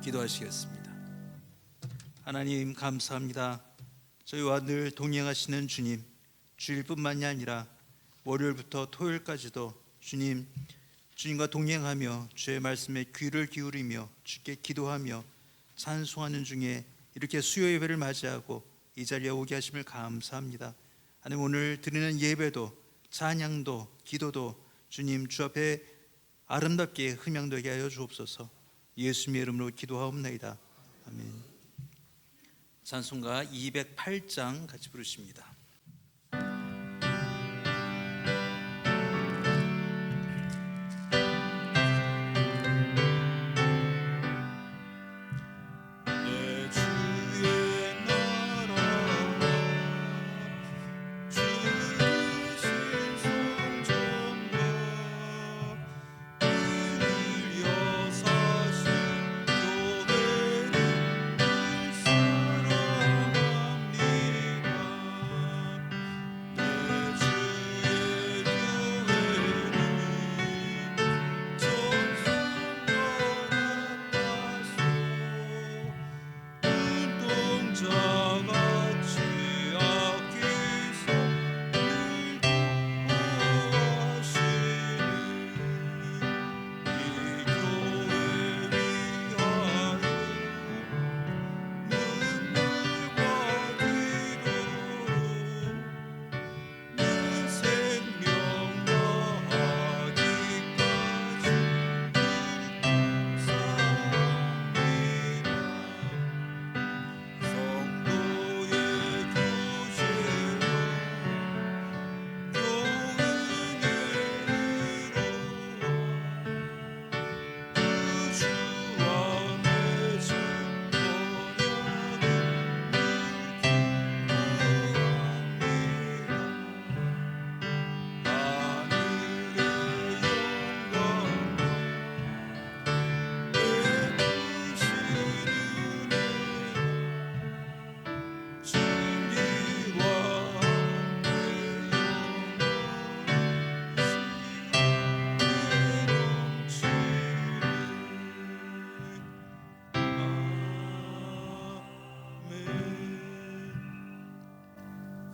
기도하시겠습니다. 하나님 감사합니다. 저희와 늘 동행하시는 주님, 주일뿐만이 아니라 월요일부터 토요일까지도 주님과 동행하며 주의 말씀에 귀를 기울이며 주께 기도하며 찬송하는 중에 이렇게 수요 예배를 맞이하고 이 자리에 오게 하심을 감사합니다. 하나님, 오늘 드리는 예배도 찬양도 기도도 주님 주 앞에 아름답게 흠양되게 하여 주옵소서. 예수님의 이름으로 기도하옵나이다. 아멘. 찬송가 208장 같이 부르십니다.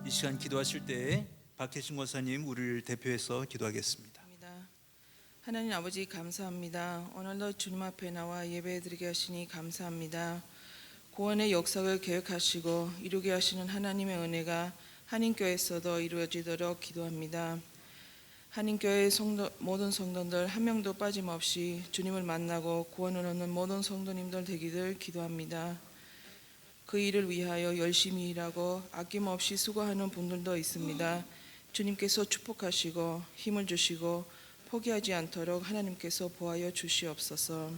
이 시간 기도하실 때 박혜신 권사님 우리를 대표해서 기도하겠습니다. 하나님 아버지 감사합니다. 오늘도 주님 앞에 나와 예배드리게 하시니 감사합니다. 구원의 역사를 계획하시고 이루게 하시는 하나님의 은혜가 한인교회에서도 이루어지도록 기도합니다. 한인교회 모든 성도들 한 명도 빠짐없이 주님을 만나고 구원을 얻는 모든 성도님들 되기를 기도합니다. 그 일을 위하여 열심히 일하고 아낌없이 수고하는 분들도 있습니다. 주님께서 축복하시고 힘을 주시고 포기하지 않도록 하나님께서 보하여 주시옵소서.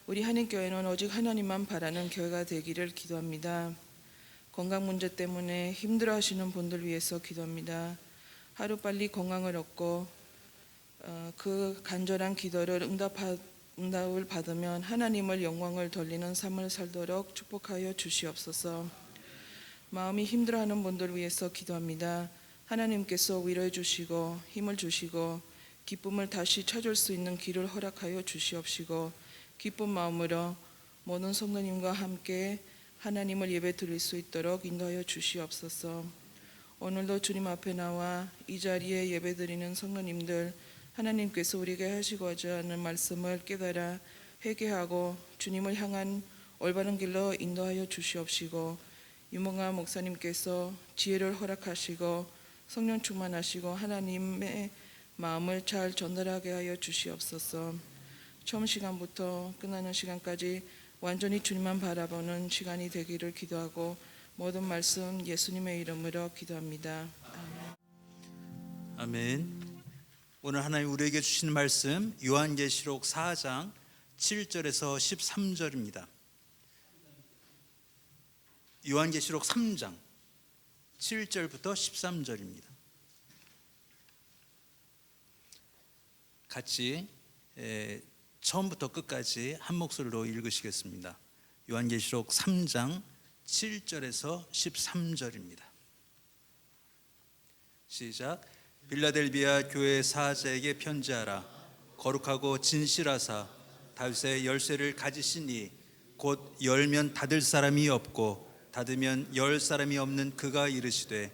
우리 한인교회는 오직 하나님만 바라는 교회가 되기를 기도합니다. 건강 문제 때문에 힘들어하시는 분들 위해서 기도합니다. 하루빨리 건강을 얻고 그 간절한 기도를 응답을 받으면 하나님을 영광을 돌리는 삶을 살도록 축복하여 주시옵소서. 마음이 힘들어하는 분들 위해서 기도합니다. 하나님께서 위로해 주시고 힘을 주시고 기쁨을 다시 찾을 수 있는 길을 허락하여 주시옵시고 기쁜 마음으로 모든 성도님과 함께 하나님을 예배 드릴 수 있도록 인도하여 주시옵소서. 오늘도 주님 앞에 나와 이 자리에 예배 드리는 성도님들, 하나님께서 우리에게 하시고자 하는 말씀을 깨달아 회개하고 주님을 향한 올바른 길로 인도하여 주시옵시고 유몽아 목사님께서 지혜를 허락하시고 성령 충만하시고 하나님의 마음을 잘 전달하게 하여 주시옵소서. 처음 시간부터 끝나는 시간까지 완전히 주님만 바라보는 시간이 되기를 기도하고 모든 말씀 예수님의 이름으로 기도합니다. 아멘. 아멘. 오늘 하나님 우리에게 주시는 말씀 요한계시록 4장 7절에서 13절입니다. 요한계시록 3장 7절부터 13절입니다. 같이 처음부터 끝까지 한 목소리로 읽으시겠습니다. 요한계시록 3장 7절에서 13절입니다. 시작. 빌라델비아 교회 사자에게 편지하라. 거룩하고 진실하사 다윗의 열쇠를 가지시니 곧 열면 닫을 사람이 없고 닫으면 열 사람이 없는 그가 이르시되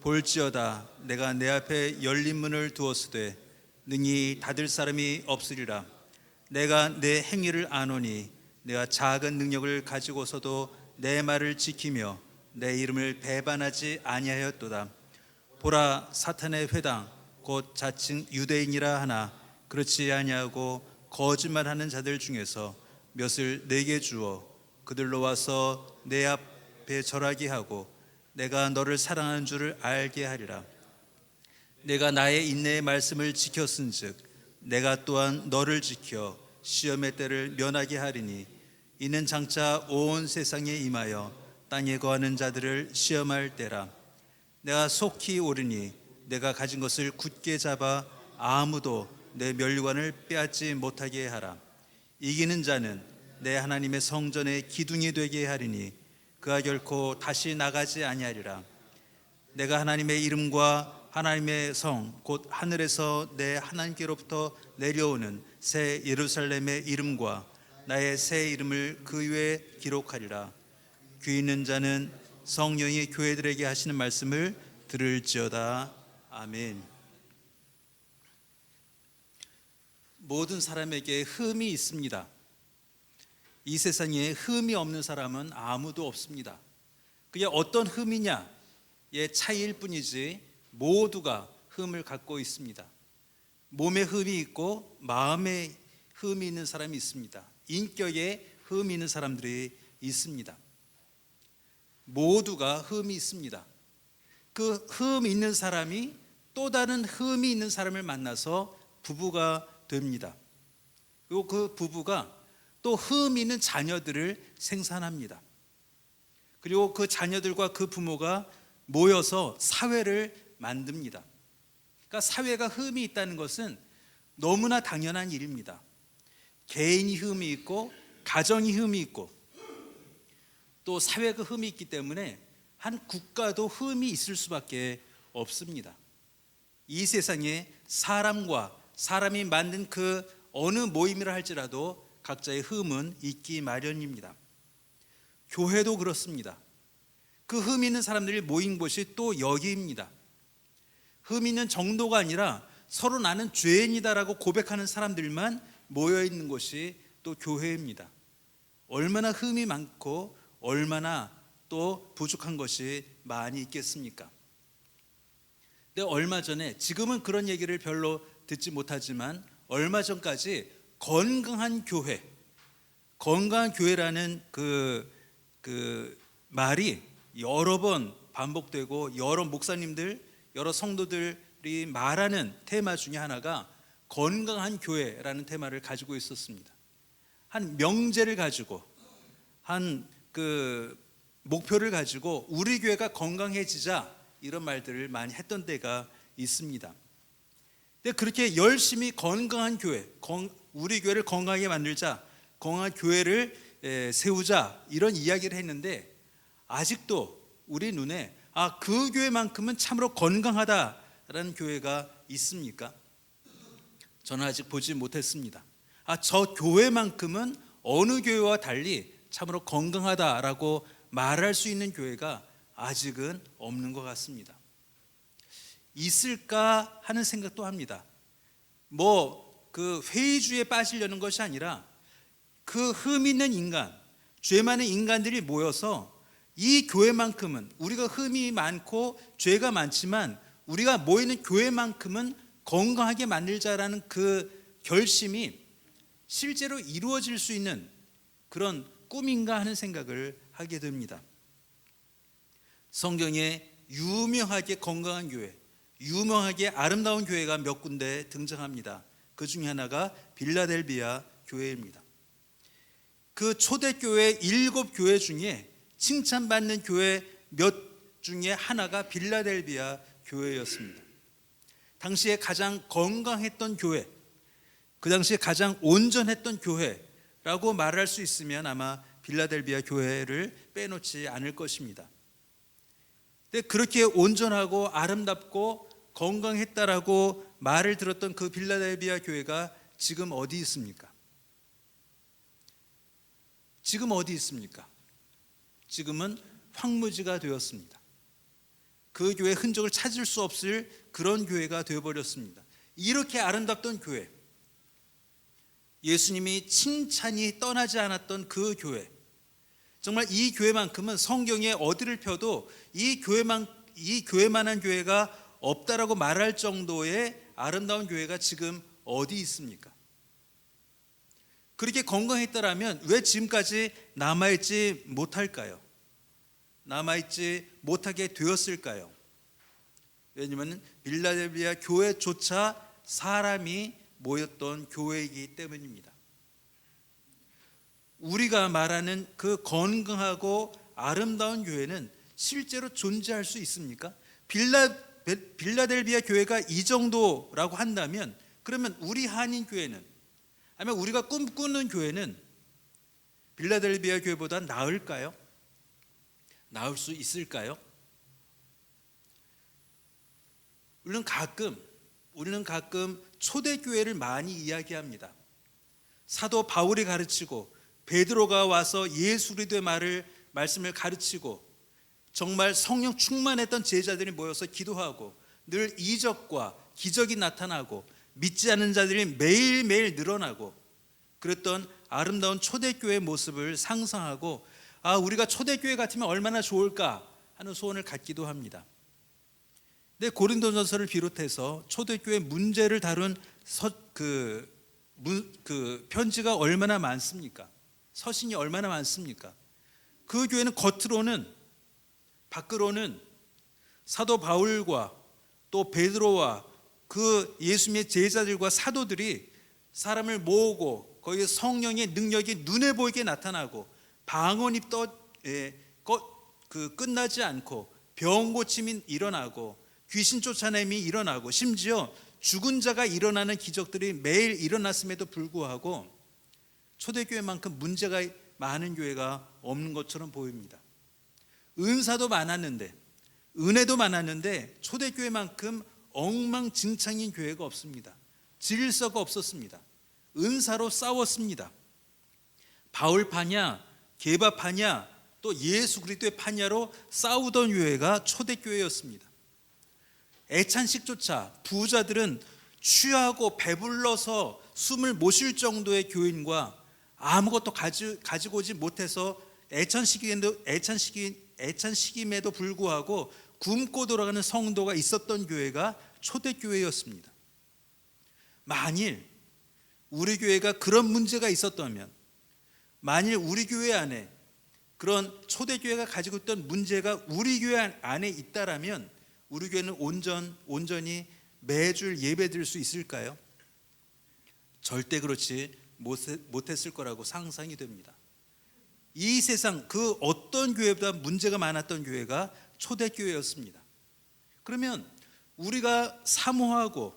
볼지어다 내가 내 앞에 열린 문을 두었으되 능히 닫을 사람이 없으리라. 내가 내 행위를 아노니 내가 작은 능력을 가지고서도 내 말을 지키며 내 이름을 배반하지 아니하였도다. 보라, 사탄의 회당 곧 자칭 유대인이라 하나 그렇지 아니하고 거짓말하는 자들 중에서 몇을 내게 주어 그들로 와서 내 앞에 절하게 하고 내가 너를 사랑하는 줄을 알게 하리라. 내가 나의 인내의 말씀을 지켰은즉 내가 또한 너를 지켜 시험의 때를 면하게 하리니 이는 장차 온 세상에 임하여 땅에 거하는 자들을 시험할 때라. 내가 속히 오르니 내가 가진 것을 굳게 잡아 아무도 내 면류관을 빼앗지 못하게 하라. 이기는 자는 내 하나님의 성전의 기둥이 되게 하리니 그가 결코 다시 나가지 아니하리라. 내가 하나님의 이름과 하나님의 성 곧 하늘에서 내 하나님께로부터 내려오는 새 예루살렘의 이름과 나의 새 이름을 그 위에 기록하리라. 귀 있는 자는 성령이 교회들에게 하시는 말씀을 들을지어다. 아멘. 모든 사람에게 흠이 있습니다. 이 세상에 흠이 없는 사람은 아무도 없습니다. 그게 어떤 흠이냐의 차이일 뿐이지 모두가 흠을 갖고 있습니다. 몸에 흠이 있고 마음에 흠이 있는 사람이 있습니다. 인격에 흠이 있는 사람들이 있습니다. 모두가 흠이 있습니다. 그 흠 있는 사람이 또 다른 흠이 있는 사람을 만나서 부부가 됩니다. 그리고 그 부부가 또 흠 있는 자녀들을 생산합니다. 그리고 그 자녀들과 그 부모가 모여서 사회를 만듭니다. 그러니까 사회가 흠이 있다는 것은 너무나 당연한 일입니다. 개인이 흠이 있고 가정이 흠이 있고 또 사회가 흠이 있기 때문에 한 국가도 흠이 있을 수밖에 없습니다. 이 세상에 사람과 사람이 만든 그 어느 모임이라 할지라도 각자의 흠은 있기 마련입니다. 교회도 그렇습니다. 그 흠 있는 사람들이 모인 곳이 또 여기입니다. 흠 있는 정도가 아니라 서로 나는 죄인이다라고 고백하는 사람들만 모여 있는 곳이 또 교회입니다. 얼마나 흠이 많고 얼마나 또 부족한 것이 많이 있겠습니까? 근데 얼마 전에, 지금은 그런 얘기를 별로 듣지 못하지만 얼마 전까지 건강한 교회라는 그 말이 여러 번 반복되고 여러 목사님들, 여러 성도들이 말하는 테마 중에 하나가 건강한 교회라는 테마를 가지고 있었습니다. 한 명제를 가지고 한 그 목표를 가지고 우리 교회가 건강해지자 이런 말들을 많이 했던 때가 있습니다. 근데 그렇게 열심히 건강한 교회, 우리 교회를 건강하게 만들자, 건강한 교회를 세우자 이런 이야기를 했는데 아직도 우리 눈에 그 교회만큼은 참으로 건강하다라는 교회가 있습니까? 저는 아직 보지 못했습니다. 저 교회만큼은 어느 교회와 달리 참으로 건강하다라고 말할 수 있는 교회가 아직은 없는 것 같습니다. 있을까 하는 생각도 합니다. 그 회의주의에 빠지려는 것이 아니라 그 흠 있는 인간, 죄 많은 인간들이 모여서 이 교회만큼은, 우리가 흠이 많고 죄가 많지만 우리가 모이는 교회만큼은 건강하게 만들자라는 그 결심이 실제로 이루어질 수 있는 그런 꿈인가 하는 생각을 하게 됩니다. 성경에 유명하게 건강한 교회, 유명하게 아름다운 교회가 몇 군데 등장합니다. 그 중에 하나가 빌라델비아 교회입니다. 그 초대교회 7교회 중에 칭찬받는 교회 몇 중에 하나가 빌라델비아 교회였습니다. 당시에 가장 건강했던 교회, 그 당시에 가장 온전했던 교회라고 말할 수 있으면 아마 빌라델비아 교회를 빼놓지 않을 것입니다. 근데 그렇게 온전하고 아름답고 건강했다라고 말을 들었던 그 빌라델비아 교회가 지금 어디 있습니까? 지금 어디 있습니까? 지금은 황무지가 되었습니다. 그 교회의 흔적을 찾을 수 없을 그런 교회가 되어버렸습니다. 이렇게 아름답던 교회, 예수님이 칭찬이 떠나지 않았던 그 교회, 정말 이 교회만큼은 성경에 어디를 펴도 이 교회만한 교회가 없다라고 말할 정도의 아름다운 교회가 지금 어디 있습니까? 그렇게 건강했다라면 왜 지금까지 남아있지 못할까요? 남아있지 못하게 되었을까요? 왜냐하면 빌라델비아 교회조차 사람이 모였던 교회이기 때문입니다. 우리가 말하는 그 건강하고 아름다운 교회는 실제로 존재할 수 있습니까? 빌라델비아 교회가 이 정도라고 한다면 그러면 우리 한인 교회는, 아니면 우리가 꿈꾸는 교회는 빌라델비아 교회보다 나을까요? 나을 수 있을까요? 우리는 가끔 초대교회를 많이 이야기합니다. 사도 바울이 가르치고 베드로가 와서 예수 그리스도의 말씀을 가르치고 정말 성령 충만했던 제자들이 모여서 기도하고 늘 이적과 기적이 나타나고 믿지 않는 자들이 매일매일 늘어나고 그랬던 아름다운 초대교회의 모습을 상상하고 우리가 초대교회 같으면 얼마나 좋을까 하는 소원을 갖기도 합니다. 근데 고린도전서를 비롯해서 초대교회 문제를 다룬 편지가 얼마나 많습니까? 서신이 얼마나 많습니까? 그 교회는 밖으로는 사도 바울과 또 베드로와 그 예수님의 제자들과 사도들이 사람을 모으고 거기에 성령의 능력이 눈에 보이게 나타나고 방언이 끝나지 않고 병 고침이 일어나고 귀신 쫓아냄이 일어나고 심지어 죽은 자가 일어나는 기적들이 매일 일어났음에도 불구하고 초대교회만큼 문제가 많은 교회가 없는 것처럼 보입니다. 은사도 많았는데, 은혜도 많았는데 초대교회만큼 엉망진창인 교회가 없습니다. 질서가 없었습니다. 은사로 싸웠습니다. 바울파냐 게바파냐 또 예수 그리스도의 파냐로 싸우던 교회가 초대교회였습니다. 애찬식조차 부자들은 취하고 배불러서 숨을 못 쉴 정도의 교인과 아무것도 가지고 오지 못해서 애찬식임에도 불구하고 굶고 돌아가는 성도가 있었던 교회가 초대교회였습니다. 만일 우리 교회가 그런 문제가 있었다면, 만일 우리 교회 안에 그런 초대교회가 가지고 있던 문제가 우리 교회 안에 있다라면 우리 교회는 온전히 매주 예배 드릴 수 있을까요? 절대 그렇지 못했을 거라고 상상이 됩니다. 이 세상 그 어떤 교회보다 문제가 많았던 교회가 초대교회였습니다. 그러면 우리가 사모하고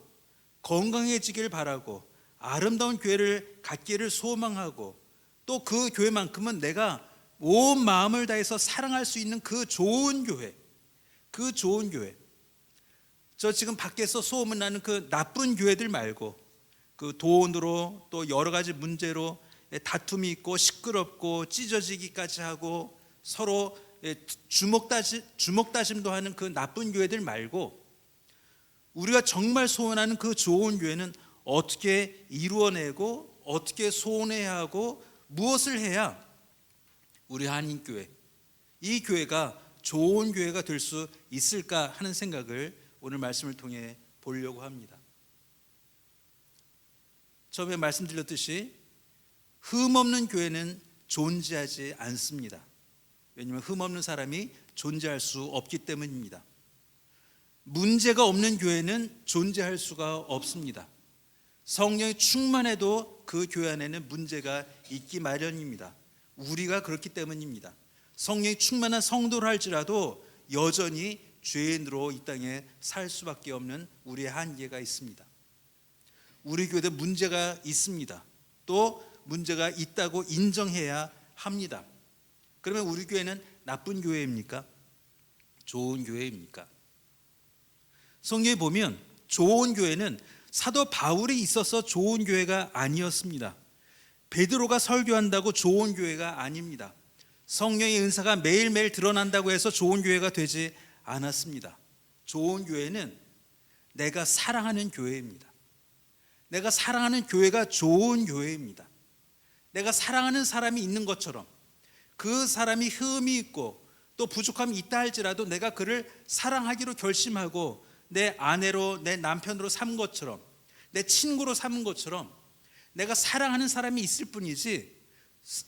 건강해지길 바라고 아름다운 교회를 갖기를 소망하고 또 그 교회만큼은 내가 온 마음을 다해서 사랑할 수 있는 그 좋은 교회, 저 지금 밖에서 소문나는 그 나쁜 교회들 말고 그 돈으로 또 여러 가지 문제로 다툼이 있고 시끄럽고 찢어지기까지 하고 서로 주먹다짐도 하는 그 나쁜 교회들 말고 우리가 정말 소원하는 그 좋은 교회는 어떻게 이루어내고 어떻게 소원해야 하고 무엇을 해야 우리 한인교회, 이 교회가 좋은 교회가 될 수 있을까 하는 생각을 오늘 말씀을 통해 보려고 합니다. 처음에 말씀드렸듯이 흠없는 교회는 존재하지 않습니다. 왜냐하면 흠없는 사람이 존재할 수 없기 때문입니다. 문제가 없는 교회는 존재할 수가 없습니다. 성령이 충만해도 그 교회 안에는 문제가 있기 마련입니다. 우리가 그렇기 때문입니다. 성령이 충만한 성도를 할지라도 여전히 죄인으로 이 땅에 살 수밖에 없는 우리의 한계가 있습니다. 우리 교회도 문제가 있습니다. 또 문제가 있다고 인정해야 합니다. 그러면 우리 교회는 나쁜 교회입니까? 좋은 교회입니까? 성경에 보면 좋은 교회는 사도 바울이 있어서 좋은 교회가 아니었습니다. 베드로가 설교한다고 좋은 교회가 아닙니다. 성령의 은사가 매일매일 드러난다고 해서 좋은 교회가 되지 않았습니다. 좋은 교회는 내가 사랑하는 교회입니다. 내가 사랑하는 교회가 좋은 교회입니다. 내가 사랑하는 사람이 있는 것처럼 그 사람이 흠이 있고 또 부족함이 있다 할지라도 내가 그를 사랑하기로 결심하고 내 아내로 내 남편으로 삼은 것처럼 내 친구로 삼은 것처럼 내가 사랑하는 사람이 있을 뿐이지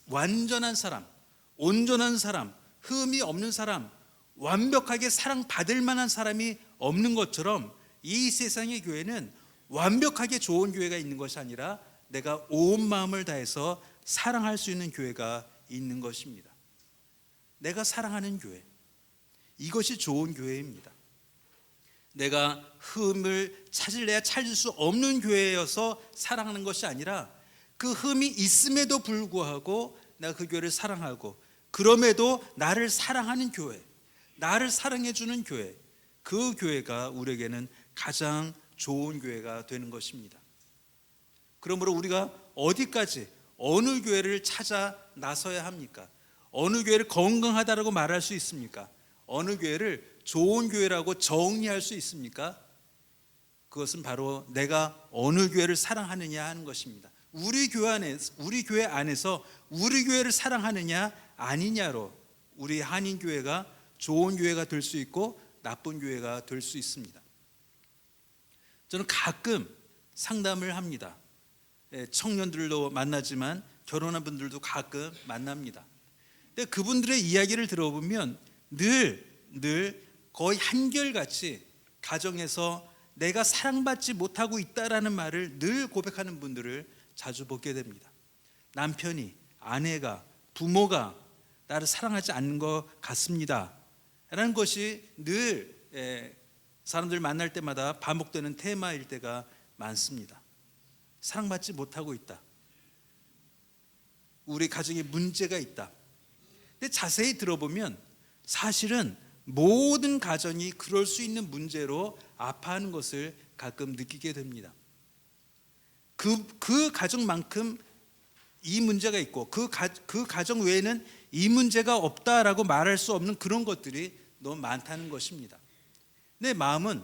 완전한 사람, 온전한 사람, 흠이 없는 사람, 완벽하게 사랑받을 만한 사람이 없는 것처럼 이 세상의 교회는 완벽하게 좋은 교회가 있는 것이 아니라 내가 온 마음을 다해서 사랑할 수 있는 교회가 있는 것입니다. 내가 사랑하는 교회, 이것이 좋은 교회입니다. 내가 흠을 찾을래야 찾을 수 없는 교회여서 사랑하는 것이 아니라 그 흠이 있음에도 불구하고 내가 그 교회를 사랑하고 그럼에도 나를 사랑하는 교회, 나를 사랑해 주는 교회, 그 교회가 우리에게는 가장 좋은 교회가 되는 것입니다. 그러므로 우리가 어디까지 어느 교회를 찾아 나서야 합니까? 어느 교회를 건강하다라고 말할 수 있습니까? 어느 교회를 좋은 교회라고 정의할 수 있습니까? 그것은 바로 내가 어느 교회를 사랑하느냐 하는 것입니다. 우리 교회 안에서 우리 교회를 사랑하느냐 아니냐로 우리 한인교회가 좋은 교회가 될 수 있고 나쁜 교회가 될 수 있습니다. 저는 가끔 상담을 합니다. 청년들도 만나지만 결혼한 분들도 가끔 만납니다. 근데 그분들의 이야기를 들어보면 늘 거의 한결같이 가정에서 내가 사랑받지 못하고 있다라는 말을 늘 고백하는 분들을 자주 보게 됩니다. 남편이, 아내가, 부모가 나를 사랑하지 않는 것 같습니다 라는 것이 늘 사람들 만날 때마다 반복되는 테마일 때가 많습니다. 사랑받지 못하고 있다. 우리 가정에 문제가 있다. 근데 자세히 들어보면 사실은 모든 가정이 그럴 수 있는 문제로 아파하는 것을 가끔 느끼게 됩니다. 그 가정만큼 이 문제가 있고 그 가정 외에는 이 문제가 없다라고 말할 수 없는 그런 것들이 너무 많다는 것입니다. 내 마음은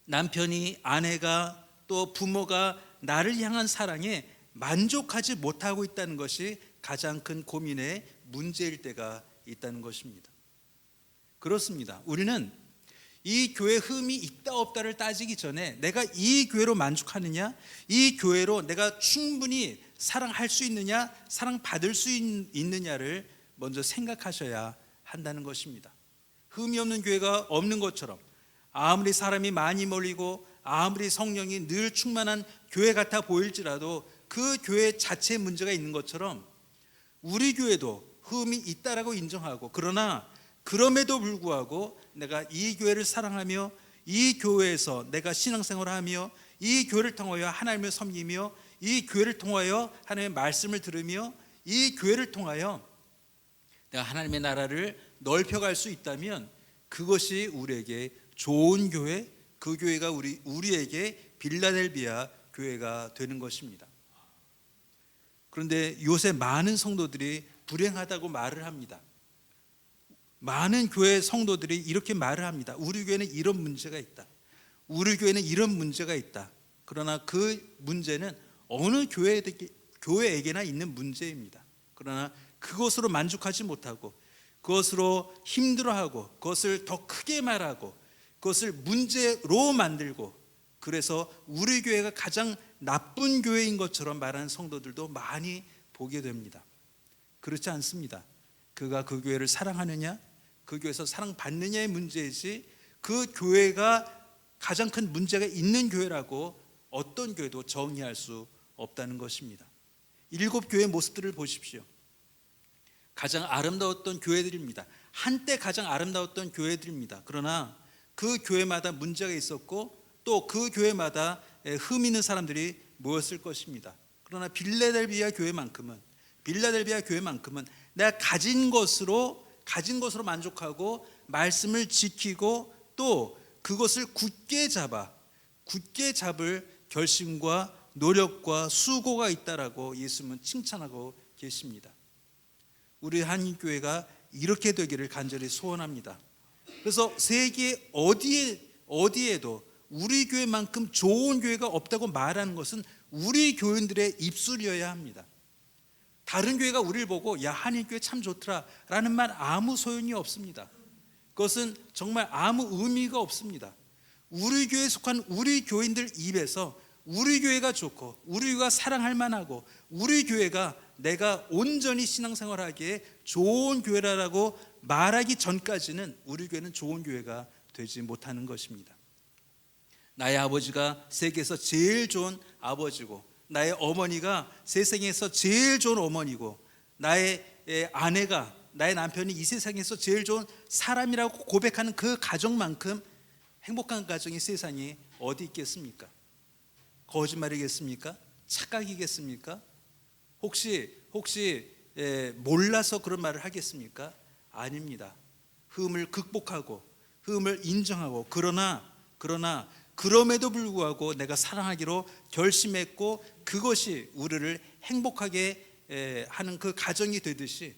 남편이, 아내가, 또 부모가 나를 향한 사랑에 만족하지 못하고 있다는 것이 가장 큰 고민의 문제일 때가 있다는 것입니다. 그렇습니다. 우리는 이 교회 흠이 있다 없다를 따지기 전에 내가 이 교회로 만족하느냐, 이 교회로 내가 충분히 사랑할 수 있느냐, 사랑받을 수 있느냐를 먼저 생각하셔야 한다는 것입니다. 흠이 없는 교회가 없는 것처럼 아무리 사람이 많이 몰리고 아무리 성령이 늘 충만한 교회 같아 보일지라도 그 교회 자체에 문제가 있는 것처럼 우리 교회도 흠이 있다라고 인정하고, 그러나 그럼에도 불구하고 내가 이 교회를 사랑하며 이 교회에서 내가 신앙생활을 하며 이 교회를 통하여 하나님을 섬기며 이 교회를 통하여 하나님의 말씀을 들으며 이 교회를 통하여 내가 하나님의 나라를 넓혀갈 수 있다면 그것이 우리에게 좋은 교회, 그 교회가 우리에게 빌라델비아 교회가 되는 것입니다. 그런데 요새 많은 성도들이 불행하다고 말을 합니다. 많은 교회 성도들이 이렇게 말을 합니다. 우리 교회는 이런 문제가 있다. 우리 교회는 이런 문제가 있다. 그러나 그 문제는 어느 교회에게나 있는 문제입니다. 그러나 그것으로 만족하지 못하고 그것으로 힘들어하고 그것을 더 크게 말하고 그것을 문제로 만들고, 그래서 우리 교회가 가장 나쁜 교회인 것처럼 말하는 성도들도 많이 보게 됩니다. 그렇지 않습니다. 그가 그 교회를 사랑하느냐, 그 교회에서 사랑받느냐의 문제이지 그 교회가 가장 큰 문제가 있는 교회라고 어떤 교회도 정의할 수 없다는 것입니다. 7 교회의 모습들을 보십시오. 가장 아름다웠던 교회들입니다. 한때 가장 아름다웠던 교회들입니다. 그러나 그 교회마다 문제가 있었고 또 그 교회마다 흠 있는 사람들이 모였을 것입니다. 그러나 빌라델비아 교회만큼은 내가 가진 것으로 만족하고 말씀을 지키고 또 그것을 굳게 잡을 결심과 노력과 수고가 있다라고 예수님은 칭찬하고 계십니다. 우리 한인교회가 이렇게 되기를 간절히 소원합니다. 그래서 세계 어디에도 우리 교회만큼 좋은 교회가 없다고 말하는 것은 우리 교인들의 입술이어야 합니다. 다른 교회가 우리를 보고 야, 한인교회 참 좋더라 라는 말 아무 소용이 없습니다. 그것은 정말 아무 의미가 없습니다. 우리 교회에 속한 우리 교인들 입에서 우리 교회가 좋고 우리 교회가 사랑할 만하고 우리 교회가 내가 온전히 신앙생활하기에 좋은 교회라고 말하기 전까지는 우리 교회는 좋은 교회가 되지 못하는 것입니다. 나의 아버지가 세계에서 제일 좋은 아버지고 나의 어머니가 세상에서 제일 좋은 어머니고 나의 아내가 나의 남편이 이 세상에서 제일 좋은 사람이라고 고백하는 그 가정만큼 행복한 가정이 세상에 어디 있겠습니까? 거짓말이겠습니까? 착각이겠습니까? 혹시 몰라서 그런 말을 하겠습니까? 아닙니다. 흠을 극복하고 흠을 인정하고 그러나 그럼에도 불구하고 내가 사랑하기로 결심했고 그것이 우리를 행복하게 하는 그 가정이 되듯이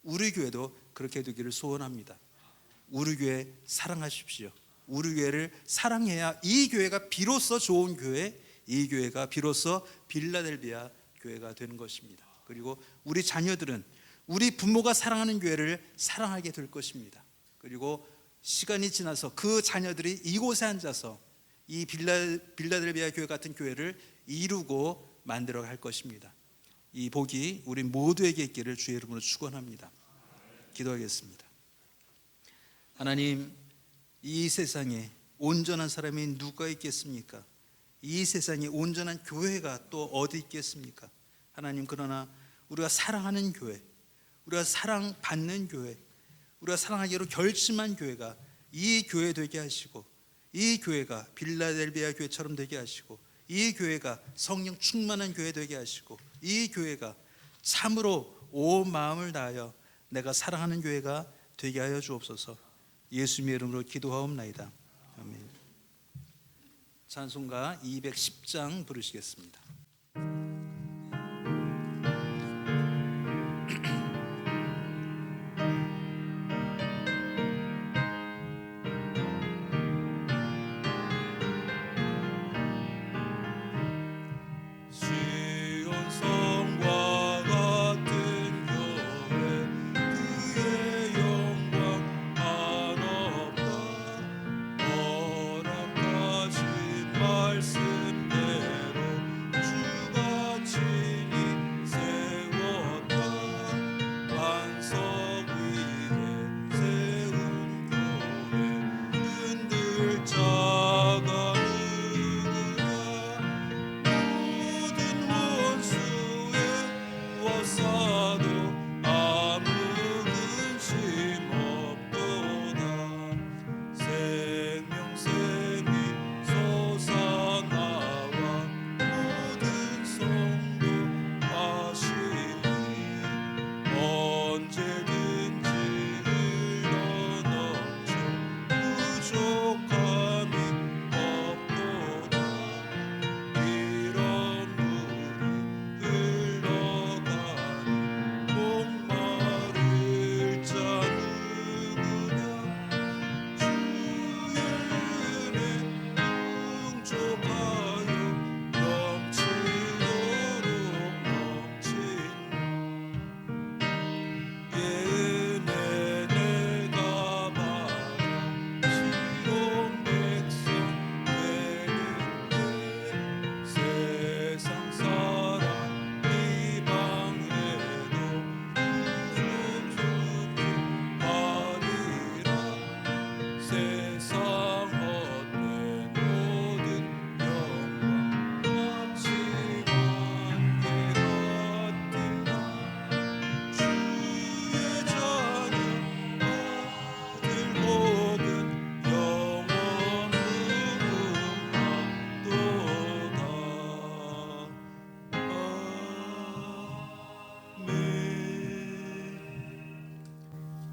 우리 교회도 그렇게 되기를 소원합니다. 우리 교회 사랑하십시오. 우리 교회를 사랑해야 이 교회가 비로소 좋은 교회, 이 교회가 비로소 빌라델비아 교회가 되는 것입니다. 그리고 우리 자녀들은 우리 부모가 사랑하는 교회를 사랑하게 될 것입니다. 그리고 시간이 지나서 그 자녀들이 이곳에 앉아서 이 빌라델비아 교회 같은 교회를 이루고 만들어 갈 것입니다. 이 복이 우리 모두에게 있기를 주의 이름으로 축원합니다. 기도하겠습니다. 하나님, 이 세상에 온전한 사람이 누가 있겠습니까? 이 세상에 온전한 교회가 또 어디 있겠습니까? 하나님, 그러나 우리가 사랑하는 교회, 우리가 사랑받는 교회, 우리가 사랑하기로 결심한 교회가 이 교회 되게 하시고 이 교회가 빌라델비아 교회처럼 되게 하시고 이 교회가 성령 충만한 교회 되게 하시고 이 교회가 참으로 온 마음을 다하여 내가 사랑하는 교회가 되게 하여 주옵소서. 예수님의 이름으로 기도하옵나이다. 아멘. 찬송가 210장 부르시겠습니다.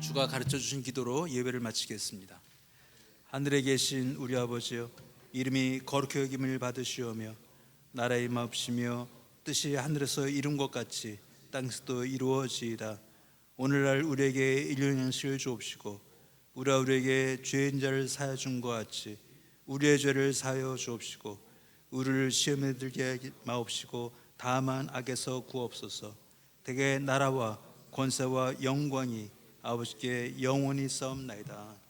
주가 가르쳐 주신 기도로 예배를 마치겠습니다. 하늘에 계신 우리 아버지여, 이름이 거룩히 여김을 받으시오며 나라의 마옵시며 뜻이 하늘에서 이룬 것 같이 땅에서도 이루어지이다. 오늘날 우리에게 일용 양식을 주옵시고 우리가 우리에게 죄인 자를 사하여 준 것 같이 우리의 죄를 사하여 주옵시고 우리를 시험에 들게 하지 마옵시고 다만 악에서 구하옵소서. 대개 나라와 권세와 영광이 아버지께 영원히 싸움나이다.